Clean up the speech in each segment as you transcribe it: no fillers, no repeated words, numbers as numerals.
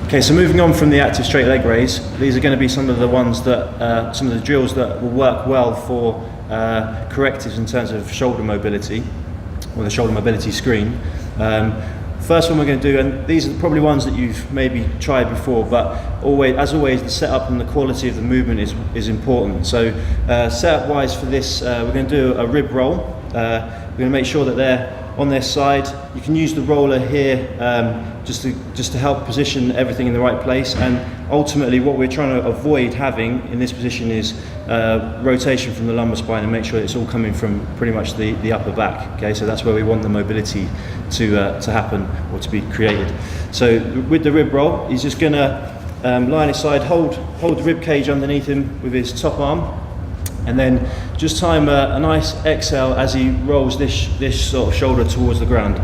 Okay, so moving on from the active straight leg raise, these are going to be some of the ones that, some of the drills that will work well for correctives in terms of shoulder mobility, or the shoulder mobility screen. First one we're going to do, and these are probably ones that you've maybe tried before, but as always, the setup and the quality of the movement is important. So setup wise for this, we're going to do a rib roll. We're going to make sure that they're on their side. You can use the roller here just to help position everything in the right place, and ultimately what we're trying to avoid having in this position is rotation from the lumbar spine, and make sure it's all coming from pretty much the upper back. Okay, so that's where we want the mobility to happen, or to be created. So with the rib roll, he's just going to lie on his side, hold the rib cage underneath him with his top arm, and then just time a nice exhale as he rolls this sort of shoulder towards the ground.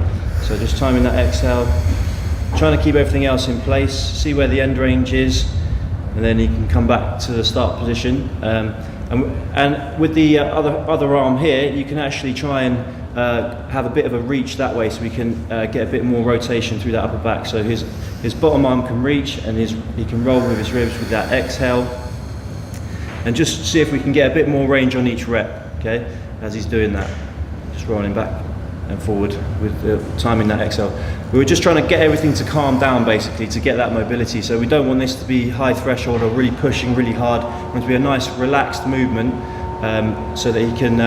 So just timing that exhale, trying to keep everything else in place, see where the end range is, and then he can come back to the start position. And with the other arm here, you can actually try and have a bit of a reach that way, so we can get a bit more rotation through that upper back. So his bottom arm can reach, and he can roll with his ribs with that exhale. And just see if we can get a bit more range on each rep, okay, as he's doing that. Just rolling back and forward with timing that exhale. We were just trying to get everything to calm down, basically, to get that mobility. So we don't want this to be high threshold or really pushing really hard. We want it to be a nice relaxed movement, so that he can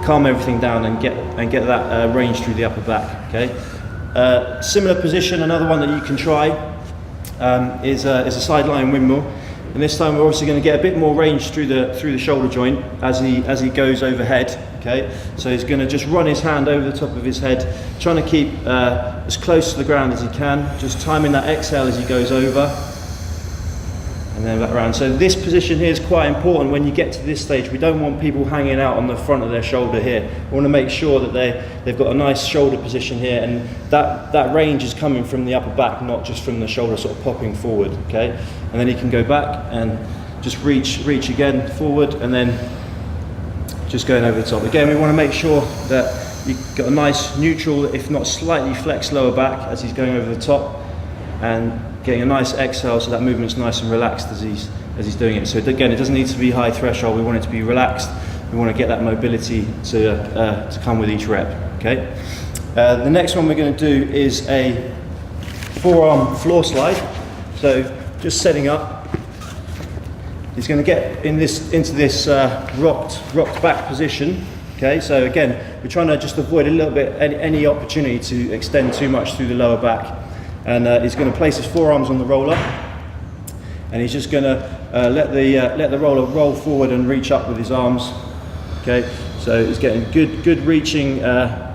calm everything down and get that range through the upper back, okay. Similar position, another one that you can try is a side lying windmill. And this time we're obviously going to get a bit more range through the shoulder joint as he goes overhead. Okay, so he's going to just run his hand over the top of his head, trying to keep as close to the ground as he can, just timing that exhale as he goes over, and then back around. So this position here is quite important when you get to this stage. We don't want people hanging out on the front of their shoulder here. We want to make sure that they've got a nice shoulder position here, and that range is coming from the upper back, not just from the shoulder sort of popping forward. Okay, and then he can go back and just reach again forward, and then just going over the top. Again, we want to make sure that you've got a nice neutral, if not slightly flexed lower back as he's going over the top, and getting a nice exhale so that movement's nice and relaxed as he's doing it. So again, it doesn't need to be high threshold. We want it to be relaxed. We want to get that mobility to come with each rep. Okay. The next one we're going to do is a forearm floor slide. So just setting up. He's going to get into this rocked back position. Okay, so again, we're trying to just avoid a little bit any opportunity to extend too much through the lower back. And he's going to place his forearms on the roller, and he's just going to let the roller roll forward and reach up with his arms. Okay, so he's getting good reaching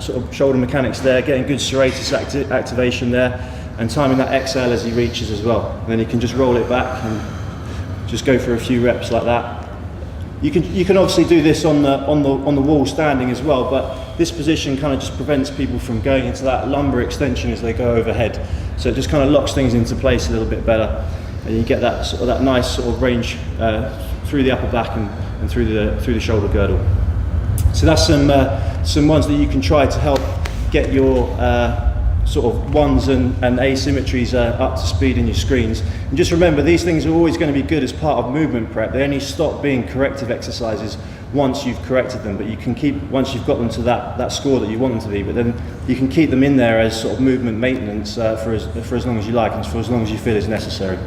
sort of shoulder mechanics there, getting good serratus activation there, and timing that exhale as he reaches as well. And then he can just roll it back and just go for a few reps like that. You can obviously do this on the wall standing as well, but this position kind of just prevents people from going into that lumbar extension as they go overhead. So it just kind of locks things into place a little bit better, and you get that nice sort of range through the upper back and through the shoulder girdle. So that's some ones that you can try to help get your sort of ones and asymmetries up to speed in your screens. And just remember, these things are always going to be good as part of movement prep. They only stop being corrective exercises once you've corrected them, but you can keep, once you've got them to that score that you want them to be, but then you can keep them in there as sort of movement maintenance for as long as you like, and for as long as you feel is necessary.